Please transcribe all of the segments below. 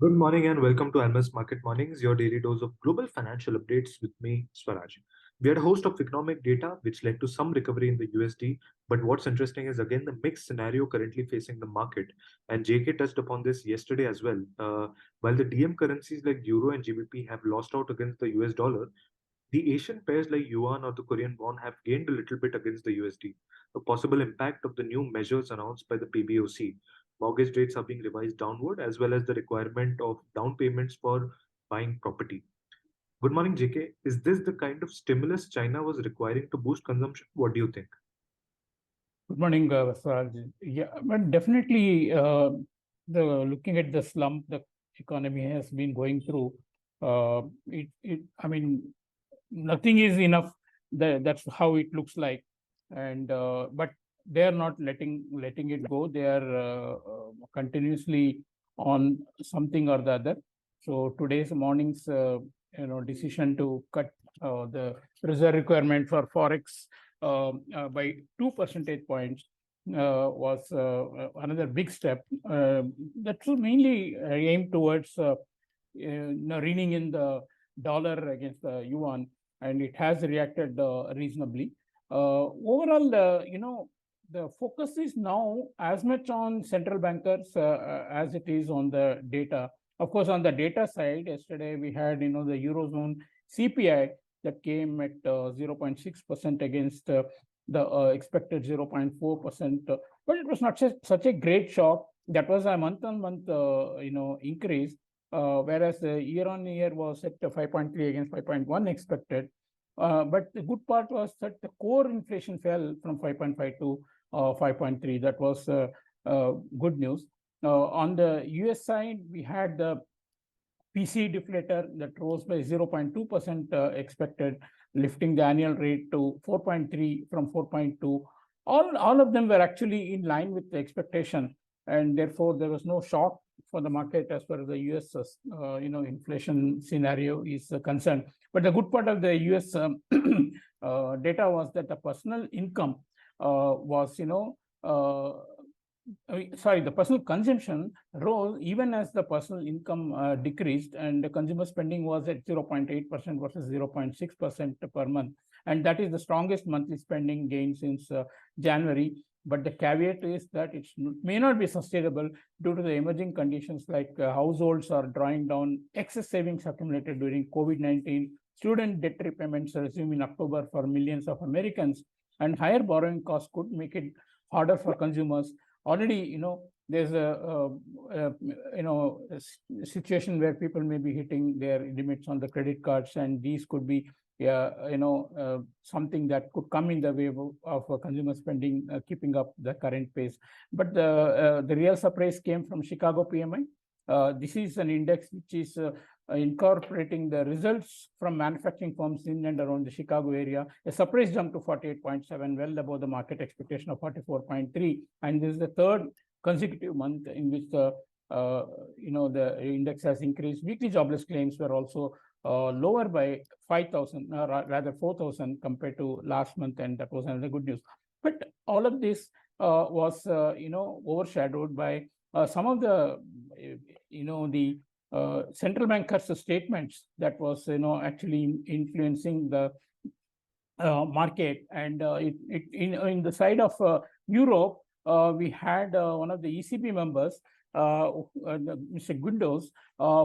Good morning and welcome to Almus Market Mornings, your daily dose of global financial updates with me, Swaraj. We had a host of economic data which led to some recovery in the USD, but what's interesting is again the mixed scenario currently facing the market. And JK touched upon this yesterday as well. While the DM currencies like Euro and GBP have lost out against the US dollar, the Asian pairs like Yuan or the Korean won have gained a little bit against the USD. A possible impact of the new measures announced by the PBOC. Mortgage rates are being revised downward, as well as the requirement of down payments for buying property. Good morning, JK. Is this the kind of stimulus China was requiring to boost consumption? What do you think? Good morning, Swaraj. Yeah, but definitely, the looking at the slump the economy has been going through, I mean, nothing is enough. That's how it looks like, and but they are not letting it go. They are continuously on something or the other. So today's morning's decision to cut the reserve requirement for forex by 2 percentage points was another big step. That was mainly aimed towards reading in the dollar against the yuan, and it has reacted reasonably. Overall, the focus is now as much on central bankers as it is on the data. Of course, on the data side, yesterday we had the Eurozone CPI that came at 0.6% against the expected 0.4%. But it was not such a great shock. That was a month-on-month increase, whereas the year-on-year was at 5.3 against 5.1 expected. But the good part was that the core inflation fell from 5.5 to 5.3. That was good news. On the US side, we had the PC deflator that rose by 0.2% expected, lifting the annual rate to 4.3 from 4.2. All of them were actually in line with the expectation, and therefore there was no shock for the market as far as the US inflation scenario is concerned. But the good part of the US data was that the personal income was the personal consumption rose even as the personal income decreased, and the consumer spending was at 0.8% versus 0.6% per month. And that is the strongest monthly spending gain since January. But the caveat is that it may not be sustainable due to the emerging conditions like households are drawing down excess savings accumulated during COVID-19, student debt repayments resume in October for millions of Americans, and higher borrowing costs could make it harder for consumers. Already, there's a situation where people may be hitting their limits on the credit cards, and these could be, something that could come in the way of consumer spending, keeping up the current pace. But the real surprise came from Chicago PMI. This is an index which is incorporating the results from manufacturing firms in and around the Chicago area. A surprise jump to 48.7, well above the market expectation of 44.3. And this is the third consecutive month in which the index has increased. Weekly jobless claims were also lower by 5,000, rather 4,000 compared to last month, and that was another good news. But all of this was overshadowed by some of the central bankers' statements that was actually influencing the market. And in the side of Europe, we had one of the ECB members, Mr. Gundos,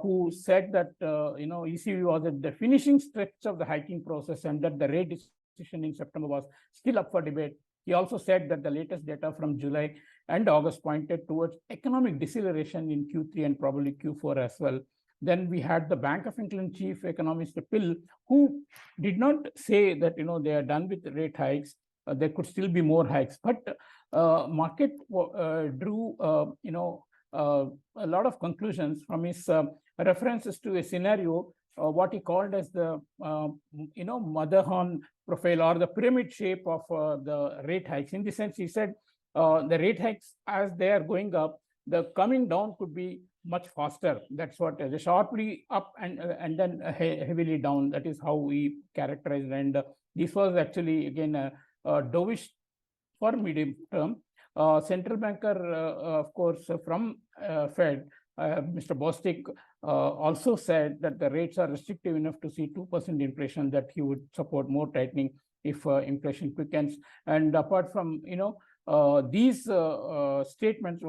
who said that ECB was at the finishing stretch of the hiking process, and that the rate decision in September was still up for debate. He also said that the latest data from July and August pointed towards economic deceleration in Q3 and probably Q4 as well. Then we had the Bank of England chief economist Pill, who did not say that they are done with rate hikes. There could still be more hikes, but market drew a lot of conclusions from his references to a scenario, what he called as the Matterhorn profile, or the pyramid shape of the rate hikes. In this sense, he said the rate hikes, as they are going up, the coming down could be much faster. That's what sharply up and then heavily down. That is how we characterized. And this was actually again a dovish for medium term. Central banker, of course, from Fed Mr. Bostic also said that the rates are restrictive enough to see 2% inflation, that he would support more tightening if inflation quickens. And apart from, these statements,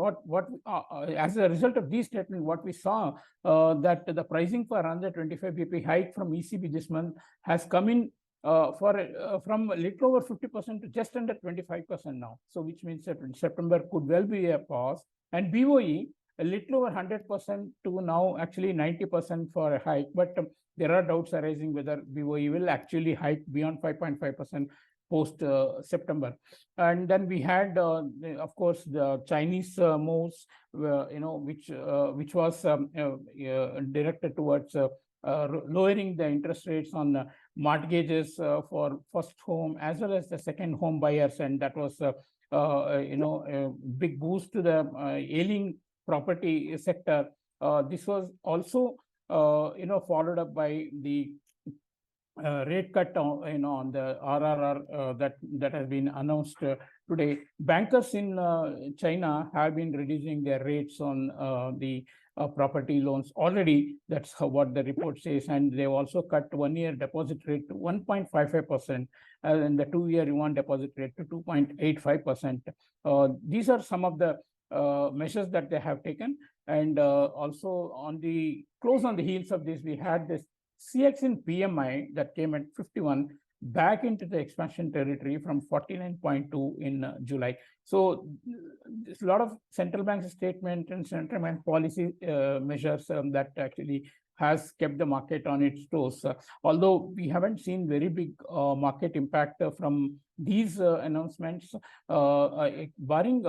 as a result of these statements, what we saw that the pricing for another 25 BP hike from ECB this month has come in from a little over 50% to just under 25% now. So which means that September could well be a pause, and BOE a little over 100% to now actually 90% for a hike. But there are doubts arising whether BOE will actually hike beyond 5.5% post September. And then we had, of course, the Chinese moves, which was directed towards lowering the interest rates on mortgages for first home as well as the second home buyers, and that was a big boost to the ailing property sector. This was also followed up by the rate cut on the RRR that has been announced today. Bankers in China have been reducing their rates on the property loans already. That's what the report says, and they've also cut 1-year deposit rate to 1.55% and the 2-year Yuan deposit rate to 2.85%. These are some of the measures that they have taken. And also on the heels of this, we had this CXN PMI that came at 51, back into the expansion territory from 49.2 in July. So there's a lot of central bank statement and central bank policy measures that actually has kept the market on its toes. Although we haven't seen very big market impact from these announcements, barring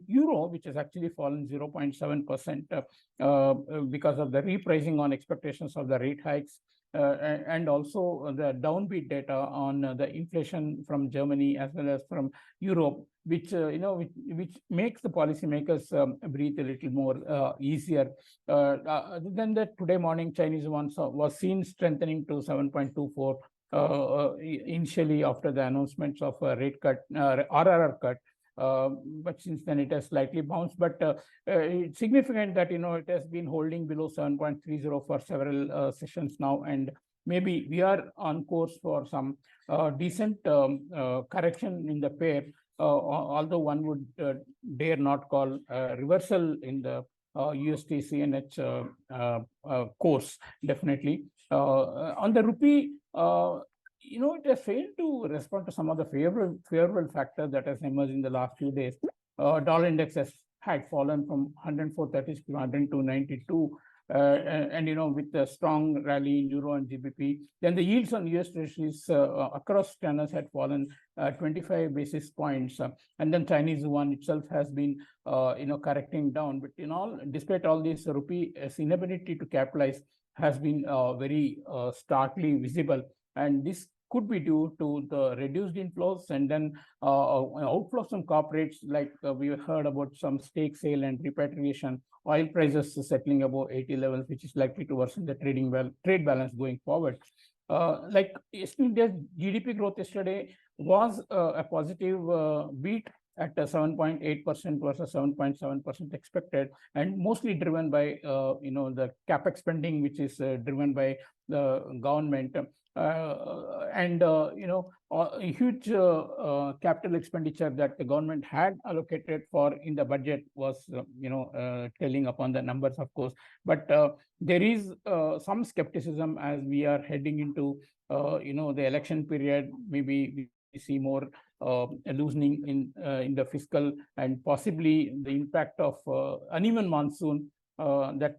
euro, which has actually fallen 0.7% because of the repricing on expectations of the rate hikes, and also the downbeat data on the inflation from Germany as well as from Europe, which which makes the policymakers breathe a little more easier. Other than that, today morning Chinese Yuan was seen strengthening to 7.24 initially after the announcements of a rate cut, RRR cut. But since then it has slightly bounced. But it's significant that it has been holding below 7.30 for several sessions now, and maybe we are on course for some decent correction in the pair. Although one would dare not call reversal in the USD CNH course, definitely. On the rupee, it has failed to respond to some of the favorable factors that has emerged in the last few days. Dollar index had fallen from 104.30 to 102.92. And with the strong rally in euro and GBP, then the yields on US treasuries across channels had fallen 25 basis points, and then Chinese Yuan itself has been correcting down. But despite all this, rupee's inability to capitalize has been very starkly visible, and this could be due to the reduced inflows and then outflows from corporates, like we heard about some stake sale and repatriation, oil prices settling above 80 levels, which is likely to worsen the trade balance going forward. Like India's GDP growth yesterday was a positive beat at 7.8% versus 7.7% expected, and mostly driven by the capex spending, which is driven by the government. And a huge capital expenditure that the government had allocated for in the budget was telling upon the numbers, of course. But there is some skepticism as we are heading into the election period. Maybe we see more loosening in the fiscal, and possibly the impact of uneven monsoon that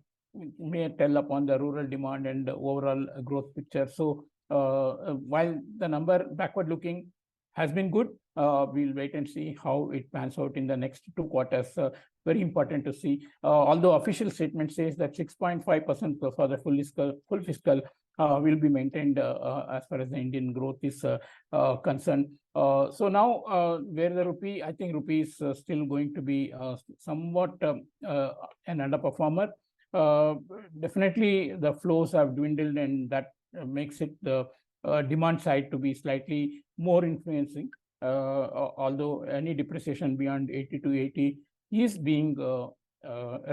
may tell upon the rural demand and the overall growth picture. So while the number backward looking has been good, we'll wait and see how it pans out in the next 2 quarters. Very important to see. Although official statement says that 6.5% for the full fiscal will be maintained as far as the Indian growth is concerned. So now where the rupee, I think rupee is still going to be somewhat an underperformer. Definitely the flows have dwindled, and that makes it the demand side to be slightly more influencing, although any depreciation beyond 80 to 80 is being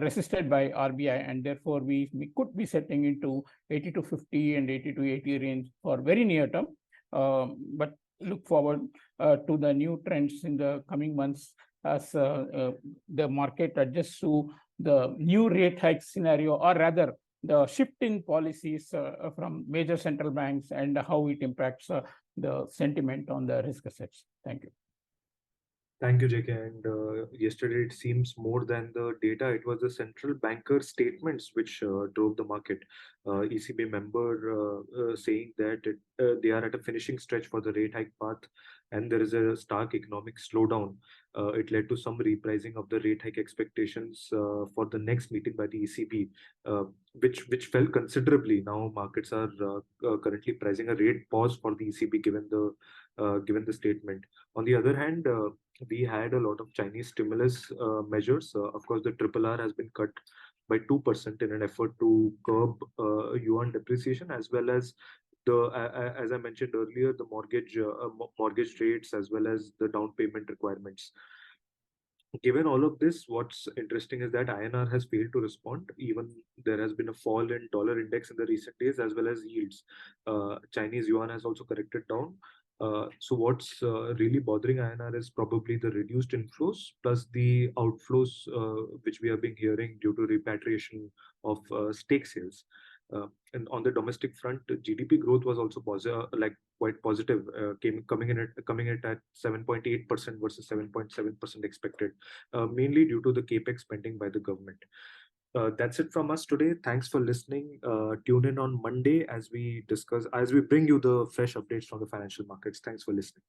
resisted by RBI, and therefore we could be setting into 80 to 50 and 80 to 80 range for very near term. But look forward to the new trends in the coming months as the market adjusts to the new rate hike scenario, or rather the shift in policies from major central banks and how it impacts the sentiment on the risk assets. Thank you. Thank you, JK. And yesterday, it seems more than the data, it was the central banker statements which drove the market. ECB member saying that they are at a finishing stretch for the rate hike path, and there is a stark economic slowdown. It led to some repricing of the rate hike expectations for the next meeting by the ECB, which fell considerably. Now markets are currently pricing a rate pause for the ECB given the statement. On the other hand, we had a lot of Chinese stimulus measures. Of course, the triple R has been cut by 2% in an effort to curb Yuan depreciation, as well as as I mentioned earlier, the mortgage rates as well as the down payment requirements. Given all of this, what's interesting is that INR has failed to respond. Even there has been a fall in dollar index in the recent days, as well as yields. Chinese yuan has also corrected down. So what's really bothering INR is probably the reduced inflows plus the outflows, which we have been hearing due to repatriation of stake sales. And on the domestic front, GDP growth was also quite positive, coming in at 7.8% versus 7.7% expected, mainly due to the capex spending by the government. That's it from us today. Thanks for listening. Tune in on Monday as we bring you the fresh updates from the financial markets. Thanks for listening.